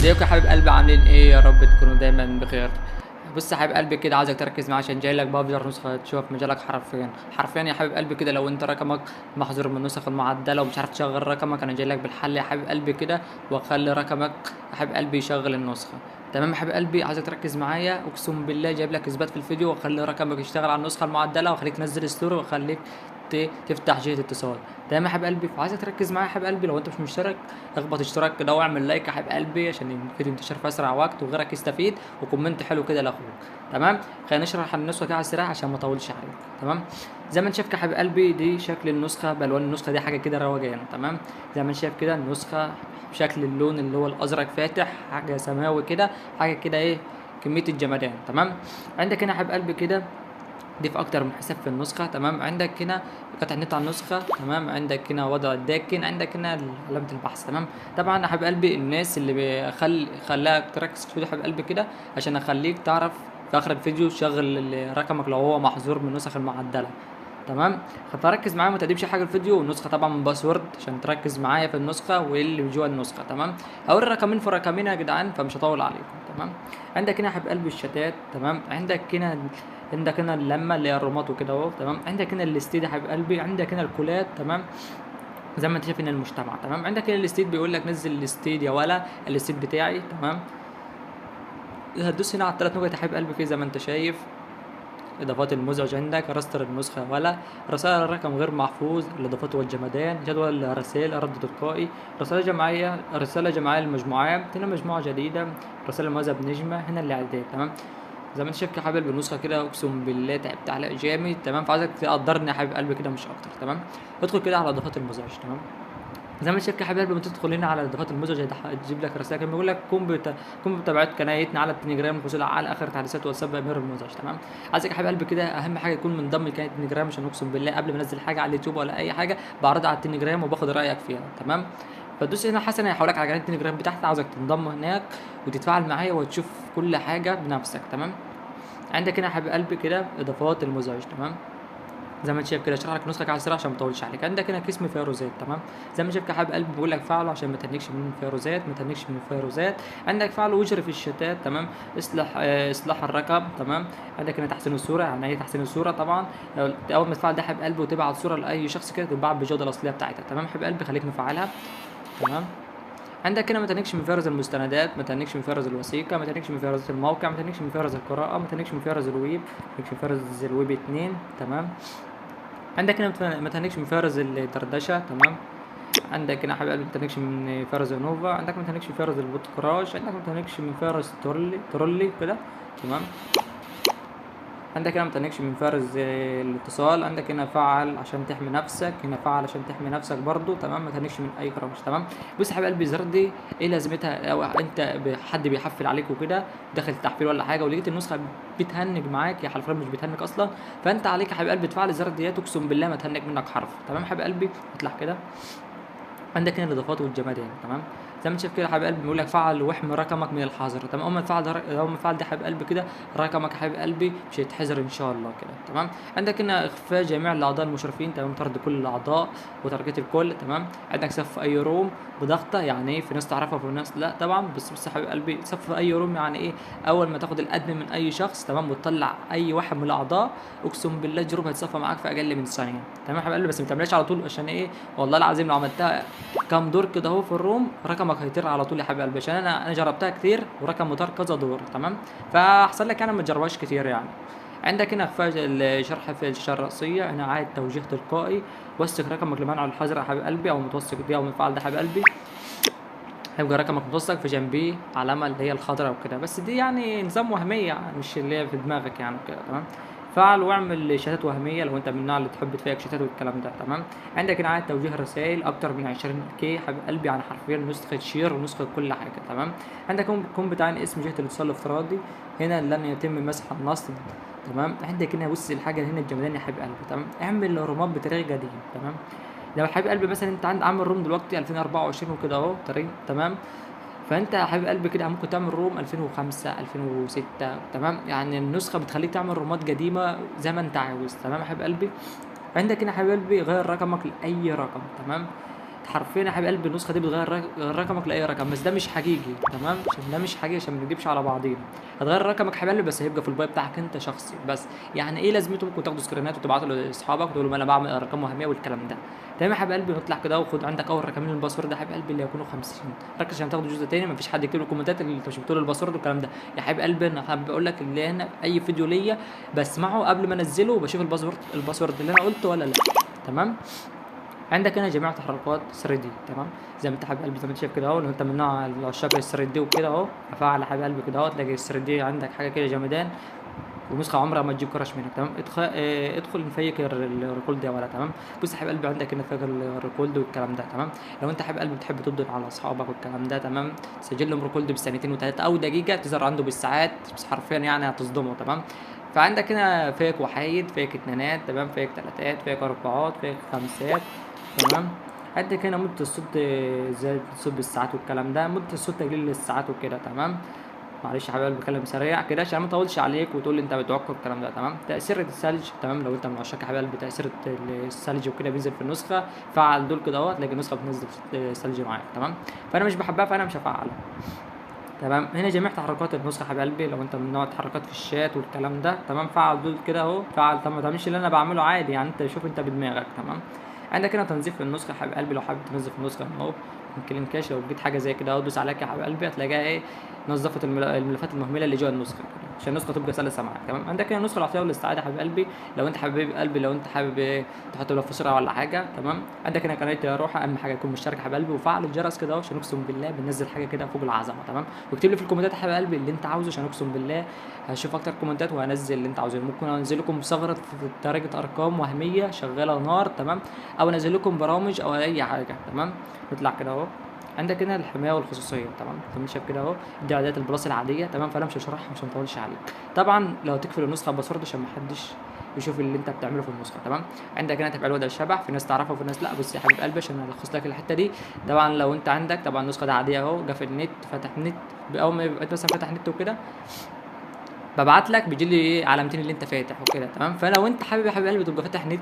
ازيكم يا حبيب قلبي، عاملين ايه؟ يا رب تكونوا دايما بخير. بص يا حبيب قلبي كده، عايزك تركز معايا عشان جاي لك بافجر نسخه تشوف مجالك حرفيا حرفيا يا حبيب قلبي كده. لو انت رقمك محظور من النسخ المعدله ومش عارف تشغل رقمك، انا جاي لك بالحل يا حبيب قلبي كده، واخلي رقمك يا حبيب قلبي يشغل النسخه. تمام يا حبيب قلبي، عايزك تركز معايا، اقسم بالله جايب لك اثبات في الفيديو، واخلي رقمك يشتغل على النسخه المعدله، واخليك تنزل ستوري، واخليك تفتح جهه اتصال. تمام يا حبيب قلبي، فعايزك تركز معايا يا حبيب قلبي. لو انت مش مشترك، اخبط اشتراك كده واعمل لايك يا حبيب قلبي عشان الفيديو ينتشر في اسرع وقت وغيرك يستفيد، وكومنت حلو كده لاخوك. تمام. خلينا نشرح النسخه كده على السريع عشان ما اطولش عليك. تمام. زي ما انت شايف يا حبيب قلبي، دي شكل النسخه بالوان النسخه، دي حاجه كده روجان. تمام. زي ما انت شايف كده النسخه بشكل اللون اللي هو الازرق فاتح، حاجه سماوي كده، حاجه كده ايه، كميه الجمدان. تمام. عندك هنا يا حبيب قلبي كده ضيف اكتر من حساب في النسخه. تمام. عندك هنا قطع النت على النسخه. تمام. عندك هنا وضع الداكن، عندك هنا علامه البحث. تمام. طبعا يا حبيب قلبي الناس اللي خلاك تركز في الفيديو يا حبيب قلبي كده عشان اخليك تعرف في اخر الفيديو تشغل رقمك لو هو محظور من النسخ المعدله. تمام. فركز معايا، ما تقدمش حاجه الفيديو. النسخه طبعا باسورد عشان تركز معايا في النسخه وايه اللي جوه النسخه. تمام. اول رقمين في رقمين يا جدعان، فمش هطول عليكم. تمام. عندك هنا يا حبيب قلبي الشتات. تمام. عندك هنا اللمه اللي هي الرومات وكده اهو. تمام. عندك هنا الاستيد يا حبيب قلبي، عندك هنا الكولات. تمام. زي ما انت شايف هنا المجتمع. تمام. عندك هنا الاستيد، بيقول لك نزل الاستيد يا ولا الاستيد بتاعي. تمام. هتدوس هنا على الثلاث نقط يا حبيب قلبي كده زي ما انت شايف. اضافات المزعج، عندك رستر النسخه ولا رسائل الرقم غير محفوظ، الاضافات والجمدان، جدول الرسائل، رد تلقائي، رساله جماعيه للمجموعات، هنا مجموعه جديده، رسائل موازيه بنجمه، هنا الاعداد. تمام. زي ما انت شايف يا حبيب النسخه كده، اقسم بالله تعبت عليها جامد. تمام. فعايزك تقدرني يا حبيب قلبي كده مش اكتر. تمام. ادخل كده على اضافات المزعج. تمام. زي ما انت شايف يا حبيب قلبي، بتدخل هنا على اضافات المزعج تجيب لك رسائل بيقول لك قم بمتابعه قناتنا على التليجرام الحصول على اخر تحديثات واتساب امير المزعج. تمام. عايزك يا حبيب قلبي كده اهم حاجه يكون منضم لقناه التليجرام، عشان اقسم بالله قبل ما انزل حاجه على اليوتيوب ولا اي حاجه بعرضها على التليجرام وباخد رايك فيها. تمام. فتدوس هنا حسنا هيحولك على قناه التليجرام بتاعتي، عاوزك تنضم هناك وتتفاعل معايا وتشوف كل حاجه بنفسك. تمام. عندك هنا يا حبيب قلبي كده اضافات المزعج. تمام. زي ما انت شايف كده اشرح لك نسخه على السريع عشان ما اطولش عليك. عندك هنا قسم فيروزات. تمام. زي ما انت شايف كده حبيب قلبي بيقول لك فعله عشان ما تهنكش من الفيروزات، ما تهنكش من الفيروزات. عندك فعله واجري في الشتات. تمام. اصلاح الرقم. تمام. عندك هنا تحسين الصوره، يعني ايه تحسين الصوره؟ طبعا اول ما تفعل ده حبيب قلبي وتبعت صوره لاي شخص كده تتباع بالجوده الاصليه بتاعتها. تمام حبيب قلبي، خليك مفعلها. تمام. عندك هنا ما تهنكش من فيروز المستندات، ما تهنكش من فيروز الوثيقه، ما تهنكش من فيروز الموقع، ما تهنكش من فيروز القراءه، ما تهنكش من فيروز الويب، ما تهنكش من فيروز الويب 2. تمام. عندك هنا ما تهنكش من فرز الدردشه. تمام. عندك هنا حبيب قلبي ما تهنكش من فرز نوفا، عندك ما تهنكش من فرز البوت كراش، عندك ما تهنكش من فرز ترولي كده. تمام. عندك هنا ما تهنكش من فرز الاتصال، عندك هنا فعل عشان تحمي نفسك، هنا فعل عشان تحمي نفسك برضو. تمام. ما تهنكش من اي كراش. تمام. بص يا حبيب قلبي الزر دي ايه لازمتها؟ او انت حد بيحفل عليك وكده، داخل تحفيل ولا حاجه ولقيت النسخه بتهنج معاك، يا حرفيا مش بتهنج اصلا، فانت عليك يا حبيب قلبي تفعل الزر ديت، اقسم بالله ما تهنج منك حرف. تمام يا حبيب قلبي، اطلع كده. عندك هنا الاضافات والجمادات. تمام. زي ما انت شايف كده يا حبيب قلبي بيقول لك فعل واحمي رقمك من الحظر. تمام. اول ما تفعل ده يا حبيب قلبي كده رقمك يا حبيب قلبي مش هيتحذر ان شاء الله كده. تمام. عندك هنا اخفاء جميع الاعضاء المشرفين. تمام. طرد كل الاعضاء وتركات الكل. تمام. عندك صف اي روم بضغطه، يعني ايه؟ في ناس تعرفها وفي ناس لا طبعا، بس يا حبيب قلبي صف اي روم يعني ايه؟ اول ما تاخد الادمن من اي شخص، تمام، وتطلع اي واحد من الاعضاء، اقسم بالله الجروب هيتصفى معاك في اقل من ثانيه. تمام يا حبيب قلبي، بس ما تعملهاش على طول عشان ايه؟ والله العظيم لو عملتها كام دور كده اهو في الروم رقمك هيطير على طول يا حبيب قلبي، عشان انا جربتها كتير ورقم طار كذا دور. تمام. فاحسن لك انا ما تجربهاش كتير يعني. عندك هنا اخفاء الشرح في الشاشه الرئيسيه، هنا عاد توجيه تلقائي، وثق رقمك لمنع الحظر يا حبيب قلبي، او متوثق دي او مفعل ده يا حبيب قلبي، هيبقى رقمك متوثق في جنبيه علامه اللي هي الخضراء وكده، بس دي يعني نظام وهميه يعني مش اللي هي في دماغك يعني كده. تمام. فعل واعمل شتات وهميه لو انت من النوع اللي تحب تفيك شتات والكلام ده. تمام. عندك هنا عاد توجيه الرسائل اكتر من 20 كي حبيب قلبي، يعني حرفيا نسخه شير ونسخه كل حاجه. تمام. عندك كون بتعين اسم جهه الاتصال الافتراضي، هنا لن يتم مسح النصب. تمام. عندك هنا بص الحاجه هنا الجمدان يا حبيب قلبي. تمام. اعمل رومات بتاريخ قديم. تمام. لو حبيب قلبي مثلا انت عامل روم دلوقتي 2024 وكده اهو تاريخ. تمام. فانت يا حبيب قلبي كده ممكن تعمل روم 2005 2006. تمام. يعني النسخه بتخليك تعمل رومات قديمه زي ما انت عاوز. تمام يا حبيب قلبي. عندك هنا يا حبيب قلبي غير رقمك لاي رقم. تمام. حرفيا يا حبيب قلبي النسخه دي بتغير رقمك لاي رقم، بس ده مش حقيقي تمام، عشان ده مش حقيقي عشان ما نكدبش على بعضينا. هتغير رقمك يا حبيب قلبي بس هيبقى في الباي بتاعك انت شخصي بس. يعني ايه لازمته؟ ممكن تاخدوا سكرينات وتبعتوا لاصحابك وتقولوا ما انا بعمل ارقام وهميه والكلام ده. تمام يا حبيب قلبي، نطلع كده وخد عندك اول رقمين من الباسورد ده يا حبيب قلبي اللي هيكونوا 50. ركز عشان تاخدوا جزء تاني، مفيش حد يكتب لي الكومنتات اللي انت مش بتقول الباسورد والكلام ده. يا حبيب قلبي انا حابب اقول لك اللي هنا اي فيديو ليا بسمعه قبل ما انزله وبشوف الباسورد اللي انا قلته ولا لا. تمام. عندك هنا جميع تحركات 3 دي تمام، زي ما انت حابب قلبي زي ما انت شايف كده اهو. لو انت من نوع العشاق ال 3 دي وكده اهو، افعل يا حبيب قلبي كده اهو، تلاقي ال 3 دي عندك حاجه كده جمدان ونسخه عمرها ما تجيب كراش منك تمام. ادخل نفيك الريكولد يا ولا تمام. بص يا حبيب قلبي عندك هنا فيك الريكولد والكلام ده تمام. لو انت حبيب قلبي بتحب تضغط على اصحابك والكلام ده تمام، سجل لهم ريكولد بالثانيتين وثلاثه او دقيقه، تظهر عنده بالساعات، بس حرفيا يعني هتصدمه تمام. فعندك هنا فيك وحيد، فيك اتنينات تمام، فيك تلاتات، فيك اربعات، فيك خمسات تمام. عندك هنا مدة الصوت زي الصوت بالساعات والكلام ده، مدة الصوت تقليل للساعات وكده تمام. معلش يا حبايبي بتكلم سريع كده عشان ما اطولش عليك وتقول لي انت بتعك الكلام ده تمام. تأثير الثلج تمام، لو انت من عشاق يا حبايبي تأثير الثلج وكده بينزل في النسخة، فعل دول كده اهو تلاقي النسخة بتنزل ثلج معاك تمام. فانا مش بحبها فانا مش هفعلها تمام. هنا جميع تحركات النسخه يا حبيب قلبي، لو انت من نوع تحركات في الشات والكلام ده تمام، فعل دول كده اهو، فعل ما تعملش اللي انا بعمله عادي يعني، انت شوف انت بدماغك تمام. عندك هنا تنظيف النسخه يا حبيب قلبي، لو حابب تنظف النسخه اهو ممكن كاش، لو جيت حاجه زي كده اهو دوس عليك يا حبيب قلبي هتلاقيها ايه، نظفت الملفات المهمله اللي جوه النسخه كده عشان النسخه تبقى سلسه معاك تمام. عندك هنا النسخه العطيه والاستعاده يا حبيب قلبي، لو انت حبيب قلبي لو انت حابب ايه تحط له فصيله ولا حاجه تمام. عندك هنا قناه يا روحه، اهم حاجه يكون مشترك يا حبيب قلبي وفعل الجرس كده اهو عشان اقسم بالله بننزل حاجه كده فوق العظمه تمام. واكتب لي في الكومنتات يا حبيب قلبي اللي انت عاوزه عشان اقسم بالله هشوف اكتر كومنتات وهنزل اللي انت عاوزه. ممكن انزل لكم ثغره في درجه ارقام وهميه شغاله نار تمام، او انزل لكم برامج او اي حاجه تمام. نطلع كده اهو. عندك هنا الحمايه والخصوصيه تمام، زي ما انت شايف كده اهو، دي اعدادات البلس العاديه تمام، فانا مش هشرحها عشان ما اطولش عليك. طبعا لو تقفل النسخه باسورد عشان ما حدش يشوف اللي انت بتعمله في النسخه تمام. عندك هنا تبع الوضع الشبح، في ناس تعرفه وفي ناس لا. بص يا حبيب قلبي عشان الخص لك الحته دي، طبعا لو انت عندك طبعا النسخه دي عاديه اهو، قافل النت فتح النت، اول ما يبقى انت مثلا فاتح نت وكده ببعت لك بيجي لي ايه علامتين اللي انت فاتح وكده تمام. فلو انت حابب يا حبيب قلبي تبقى فاتح نت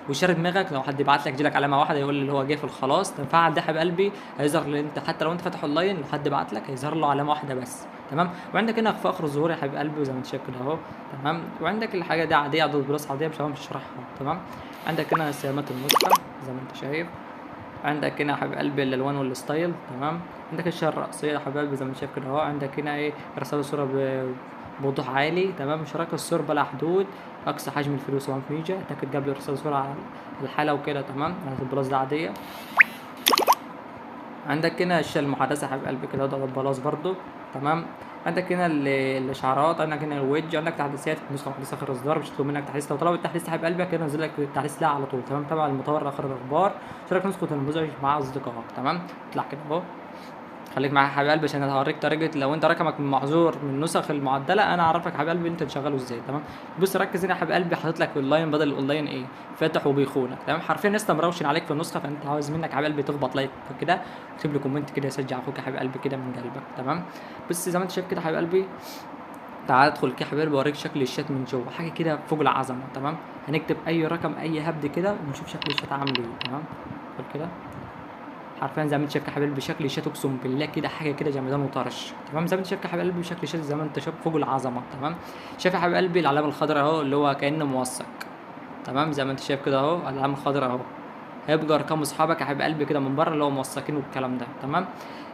وشارك دماغك، لو حد يبعت لك يجيلك علامه واحده يقول اللي هو جه في الخلاص تفعل ده يا حبيب قلبي، هيظهر اللي انت حتى لو انت فاتح اونلاين لو حد بعت لك هيظهر له علامه واحده بس تمام. وعندك هنا في اخر الظهور يا حبيب قلبي وزي ما انت شايف كده اهو تمام. وعندك الحاجه دي عاديه عدد بلس عاديه مش هشرحها تمام. عندك هنا سمات النسخه زي ما انت شايف. عندك هنا يا حبيب قلبي الالوان والستايل تمام. عندك الشاشه الرئيسيه يا حبيب قلبي زي ما انت شايف كده اهو. عندك هنا ايه ارسال الصوره بوضوح عالي تمام، شراكة الصور بلا حدود، اقصى حجم الفيديو 700 ميجا، اتاكد قبل ارسال الصورة على الحالة وكده تمام. يعني البلاس ده عادية. عندك هنا الشاشة المحادثة يا حبيب قلبي كده ده بلاس برضو تمام. عندك هنا الاشعارات، عندك هنا الويدج، عندك تحديثات نسخه محدثه اخر اصدار مش هتطلب منك تحديث، لو طلب التحديث يا حبيب قلبي كده ينزل لك التحديث لا على طول تمام. تابع المطور لاخر الاخبار، شارك نسخه النموذج مع اصدقائك تمام. اطلع كده اهو، خليك معايا يا حبيب قلبي عشان هوريك طريقه لو انت رقمك محظور من النسخ المعدله انا اعرفك يا حبيب قلبي انت تشغله ازاي تمام. بص ركز هنا يا حبيب قلبي، حاطط لك اونلاين بدل الاونلاين ايه فاتح وبيخونك تمام. حرفيا لسه مروشن عليك في النسخه، فانت عاوز منك يا حبيب قلبي تخبط لايك كده، اكتب لي كومنت كده يشجع اخوك يا حبيب قلبي كده من قلبك تمام. بص زي ما انت شايف كده يا حبيب قلبي، تعال ادخل كده يا حبيب قلبي اوريك شكل الشات من جوه، حاجه كده فوق العظمه تمام. هنكتب اي رقم اي هبد كده ونشوف شكل الشات عامل ايه تمام. ادخل كده حرفيا زي ما انت شايف يا حبيبي بشكل شات اقسم بالله كده حاجه كده جمدان وطرش تمام. زي ما انت شايف يا حبيب قلبي بشكل شات زي ما انت شايف فوق العظمه تمام. شايف يا حبيب قلبي العلامه الخضراء اهو اللي هو كانه موثق تمام، زي ما انت شايف كده اهو العلامه الخضراء اهو، هيبقى ارقام اصحابك يا حبيب قلبي كده من بره اللي هو موثقين والكلام ده تمام.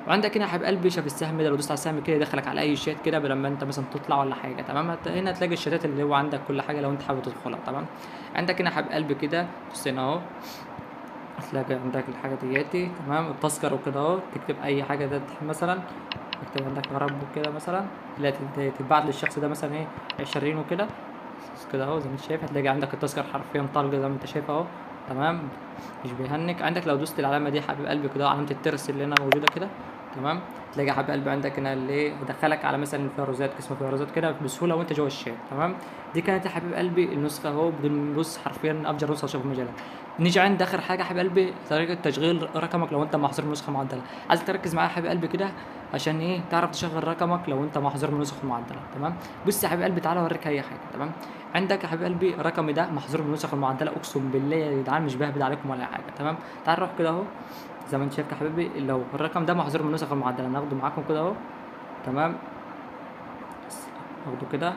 وعندك هنا يا حبيب قلبي شايف السهم ده، لو دوست على السهم كده يدخلك على اي شات كده لما انت مثلا تطلع ولا حاجه تمام. هنا هتلاقي الشاتات اللي هو عندك كل حاجه لو انت حابب تدخلها تمام. عندك هنا يا حبيب قلبي كده بص هنا اهو، هتلاقي عندك الحاجة دياتي تمام، التذكر وكده اهو، تكتب أي حاجة ده مثلا، تكتب عندك غرب وكده مثلا اللي تتبعت للشخص ده مثلا ايه 20 وكده كده اهو. زي ما انت شايف هتلاقي عندك التذكر حرفيا طالقة زي ما انت شايف اهو تمام، مش بيهنك. عندك لو دوست العلامة دي حبيب قلبي كده علامة الترس اللي هنا موجودة كده تمام، تلاقي حبيب قلبي عندك هنا اللي ايه يدخلك على مثلا الفيروزات قسم الفيروزات كده بسهولة وانت جوه الشات تمام. دي كانت يا حبيب قلبي النسخة اهو بدون بص حرفيا أفجر نسخة شوف المجال. نيجي عند اخر حاجه يا حبيب قلبي طريقه تشغيل رقمك لو انت محظور من نسخه معدله. عايزك تركز معايا يا حبيب قلبي كده عشان ايه تعرف تشغل رقمك لو انت محظور من نسخه معدله تمام. بص يا حبيب قلبي تعالى اوريك اي حاجه تمام. عندك يا حبيب قلبي رقمي ده محظور من النسخ المعدله اقسم بالله يا جدعان مش بهبد عليكم ولا حاجه تمام. تعال نروح كده اهو زي ما انت شايف يا حبيبي، لو الرقم ده محظور من النسخ المعدله ناخده معاكم كده اهو. تمام، ناخده كده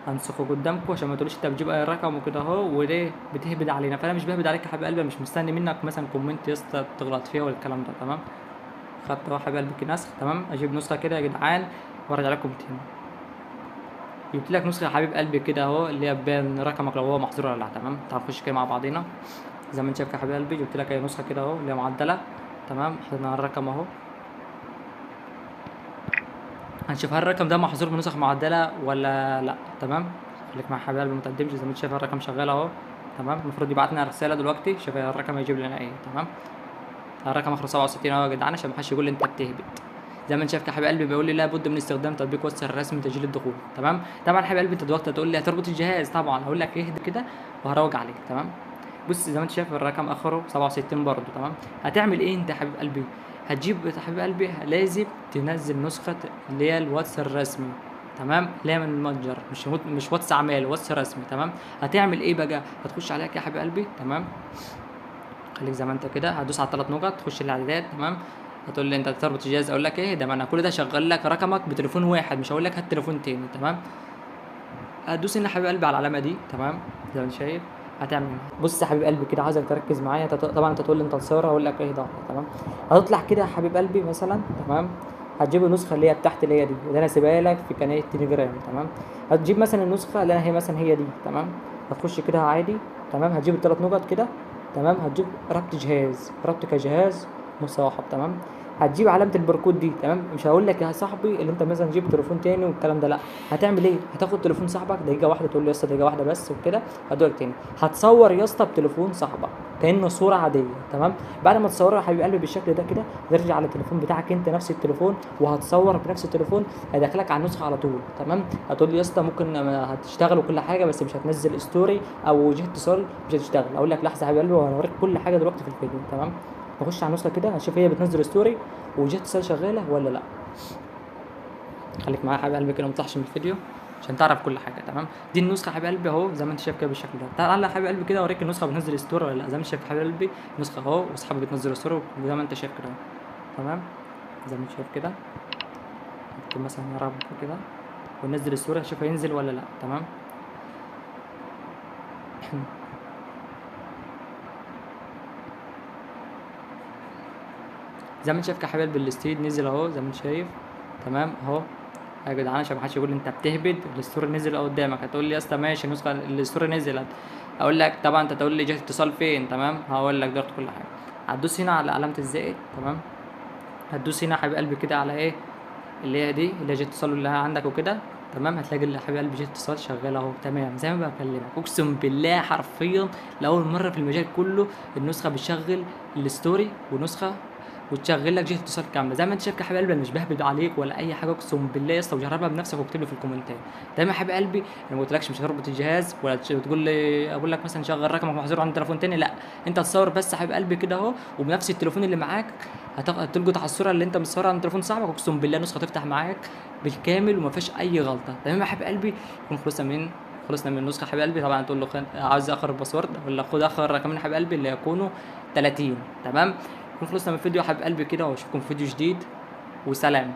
هنسخه قدامكم عشان ما تقولوش انت بتجيب اي رقم وكده اهو وليه بتهبد علينا. فانا مش بهبد عليك يا حبيب قلبي، مش مستني منك مثلا كومنت يا اسطى تغلط فيها ولا الكلام ده. تمام، خدت اهو يا حبيب قلبي نسخ. تمام، اجيب نسخه كده يا جدعان وارجع لكم تاني. جبت لك نسخه يا حبيب قلبي كده اهو اللي هي بين رقمك لو هو محظور ولا لا. تمام، تعال نخش كده مع بعضينا. زي ما انت شايف يا حبيب قلبي جبت لك اي نسخه كده اهو اللي هي معدله. تمام، حطينا الرقم اهو. هنشوف هل الرقم ده محظور بنسخ معدله ولا لا. تمام، خليك مع حبيب قلبي ما تقدمش. زي ما انت شايف الرقم شغال اهو. تمام، المفروض يبعت لنا رساله دلوقتي. شوف الرقم هيجيب لنا ايه. تمام، الرقم اخره 67 اهو يا جدعان عشان ما حدش يقول لي انت بتهبط. زي ما انت شايف يا حبيب قلبي بيقول لي لابد من استخدام تطبيق واتس الرسمي لتسجيل الدخول. تمام، طبعا يا حبيب قلبي انت دلوقتي هتقول لي هتربط الجهاز. طبعا هقول لك اهدى كده وهروج عليك. تمام، بص زي ما انت شايف الرقم اخره 67 برضه. تمام، هتعمل ايه انت يا حبيب قلبي؟ هتجيب يا حبيب قلبي لازم تنزل نسخه اللي هي الواتس الرسمي. تمام، اللي هي من المتجر، مش واتس اعمال، واتس رسمي. تمام، هتعمل ايه بقى؟ هتخش عليك يا حبيب قلبي. تمام، خليك زي ما انت كده، هتدوس على الثلاث نقط تخش الاعدادات. تمام، هتقول لي انت تربط الجهاز. اقول لك ايه ده، ما انا كل ده شغال لك رقمك بتليفون واحد، مش هقول لك هات تليفون تاني. تمام، هتدوس هنا يا حبيب قلبي على العلامه دي. تمام، زي ما انت شايف هتعمل بص يا حبيب قلبي كده، عايزك تركز معايا. طبعا انت تقول لي انت تصور، اقول لك ايه ده. تمام، هتطلع كده يا حبيب قلبي مثلا. تمام، هتجيب النسخه اللي هي تحت اللي هي دي اللي انا سيبها لك في قناه تليجرام. تمام، هتجيب مثلا النسخه اللي هي مثلا هي دي. تمام، هتخش كده عادي. تمام، هتجيب الثلاث نقط كده. تمام، هتجيب ربط جهاز، ربط كجهاز مصاحب. تمام، هتجيب علامه الباركود دي. تمام، مش هقول لك يا صاحبي اللي انت مثلا جيب تليفون تاني والكلام ده، لا. هتعمل ايه؟ هتاخد تليفون صاحبك دقيقه واحده، تقول له يا اسطى دقيقه واحده بس وكده. هدول تاني هتصور يا اسطى بتليفون صاحبك كانه صوره عاديه. تمام، بعد ما تصورها يا حبيب قلبي بالشكل ده كده، ترجع على التليفون بتاعك انت نفس التليفون وهتصور بنفس التليفون. هيدخلك على النسخه على طول. تمام، هتقول لي يا اسطى ممكن هتشتغل وكل حاجه بس مش هتنزل ستوري او وجهه اتصال مش هتشتغل. اقول لك لحظه يا حبيب قلبي وهوريك كل حاجه دلوقتي في الفيديو. تمام، نخش على النسخه كده هنشوف هي بتنزل ستوري وجهه اتصال شغاله ولا لا. خليك معايا يا حبيب قلبي كده ما تطلعش من الفيديو عشان تعرف كل حاجه. تمام، دي النسخه يا حبيب قلبي اهو زي ما انت شايف كده بالشكل ده. تعالى يا حبيب قلبي كده اوريك النسخه بتنزل ستوري ولا لا. زي ما انت شايف يا حبيب قلبي النسخه اهو واصحابي بتنزل ستوري زي ما انت شايف كده. تمام، زي ما انت شايف كده اكتب مثلا يا رب كده وننزل الصوره شوف هينزل ولا لا. تمام زي ما انت شايف يا حبيب قلبي الستيد نزل اهو زي ما انت شايف. تمام اهو يا جدعان عشان محدش يقول لي انت بتهبد. الستوري نزل اهو قدامك. هتقول لي يا اسطى ماشي النسخه الستوري نزلت. اقول لك طبعا انت تقول لي جهه اتصال فين. تمام، هقول لك دلوقتي كل حاجه. هتدوس هنا على علامه الزائد. تمام، هتدوس هنا يا حبيب قلبي كده على ايه اللي هي دي اللي هي جهه اتصال اللي عندك وكده. تمام، هتلاقي اللي حبيب قلبي جهه اتصال شغاله اهو. تمام، زي ما بكلمك اقسم بالله حرفيا لاول مره في المجال كله النسخه بتشغل الستوري ونسخه وتشغل لك جهه اتصال كامله. زي ما انت شايف يا حبيب قلبي انا مش بهبد عليك ولا اي حاجه اقسم بالله يا اسطى، وجربها بنفسك واكتب لي في الكومنتات. تمام يا حبيب قلبي، انا ما قلتلكش مش هتربط الجهاز ولا تقول لي اقول لك مثلا شغل رقمك محظور عند تليفون تاني، لا. انت هتصور بس يا حبيب قلبي كده اهو وبنفس التليفون اللي معاك هتلقط على الصوره اللي انت متصورها عند تليفون صاحبك. اقسم بالله النسخه تفتح معاك بالكامل وما فيش اي غلطه. تمام يا حبيب قلبي، يكون خلصنا من النسخه يا حبيب قلبي. طبعا تقول له عاوز اخر الباسورد ولا خد اخر رقمين يا حبيب قلبي اللي يكونوا 30. تمام، نكون خلصنا من الفيديو يا حبيب قلبي كده واشوفكم في فيديو جديد وسلام.